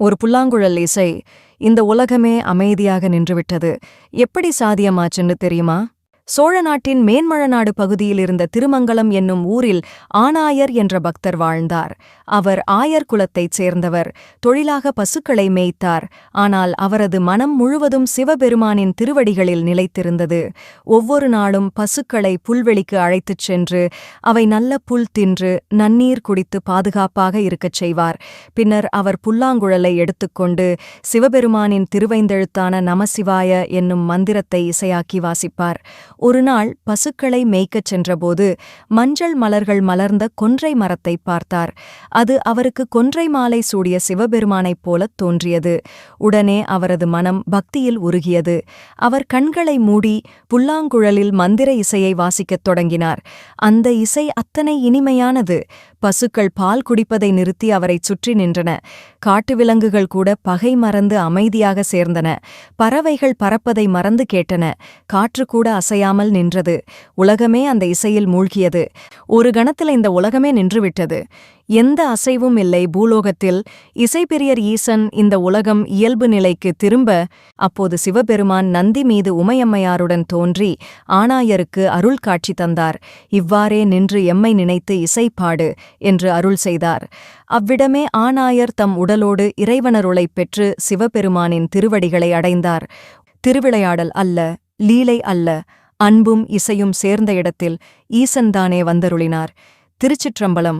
ஒரு புல்லாங்குழல் இசை. இந்த உலகமே அமைதியாக நின்றுவிட்டது. எப்படி சாத்தியமாச்சுன்னு தெரியுமா? சோழ நாட்டின் மேன்மழநாடு பகுதியில் இருந்த திருமங்கலம் என்னும் ஊரில் ஆனாயர் என்ற பக்தர் வாழ்ந்தார். அவர் ஆயர் குலத்தைச் சேர்ந்தவர். தொழிலாக பசுக்களை மேய்த்தார். ஆனால் அவரது மனம் முழுவதும் சிவபெருமானின் திருவடிகளில் நிலைத்திருந்தது. ஒவ்வொரு நாளும் பசுக்களை புல்வெளிக்கு அழைத்துச் சென்று அவை நல்ல புல் தின்று நன்னீர் குடித்து பாதுகாப்பாக இருக்கச் செய்வார். பின்னர் அவர் புல்லாங்குழலை எடுத்துக்கொண்டு சிவபெருமானின் திருவைந்தெழுத்தான நமசிவாய என்னும் மந்திரத்தை இசையாக்கி வாசிப்பார். ஒருநாள் பசுக்களை மேய்க்கச் சென்றபோது மஞ்சள் மலர்கள் மலர்ந்த கொன்றை மரத்தை பார்த்தார். அது அவருக்கு கொன்றை மாலை சூடிய சிவபெருமானைப் போலத் தோன்றியது. உடனே அவரது மனம் பக்தியில் உருகியது. அவர் கண்களை மூடி புல்லாங்குழலில் மந்திர இசையை வாசிக்கத் தொடங்கினார். அந்த இசை அத்தனை இனிமையானது. பசுக்கள் பால் குடிப்பதை நிறுத்தி அவரைச் சுற்றி நின்றன. காட்டு விலங்குகள் கூட பகை மறந்து அமைதியாக சேர்ந்தன. பறவைகள் பறப்பதை மறந்து கேட்டன. காற்று கூட அசையாமல் நின்றது. உலகமே அந்த இசையில் மூழ்கியது. ஒரு கணத்தில் இந்த உலகமே நின்றுவிட்டது. எந்த அசைவும் இல்லை பூலோகத்தில். இசைப்பிரியர் ஈசன் இந்த உலகம் இயல்பு நிலைக்கு திரும்ப, அப்போது சிவபெருமான் நந்தி மீது உமையம்மையாருடன் தோன்றி ஆனாயருக்கு அருள் காட்சி தந்தார். இவ்வாறே நின்று எம்மை நினைத்து இசைப்பாடு என்று அருள் செய்தார். அவ்விடமே ஆனாயர் தம் உடலோடு இறைவனருளைப் பெற்று சிவபெருமானின் திருவடிகளை அடைந்தார். திருவிளையாடல் அல்ல, லீலை அல்ல, அன்பும் இசையும் சேர்ந்த இடத்தில் ஈசன்தானே வந்தருளினார். திருச்சிற்றம்பலம்.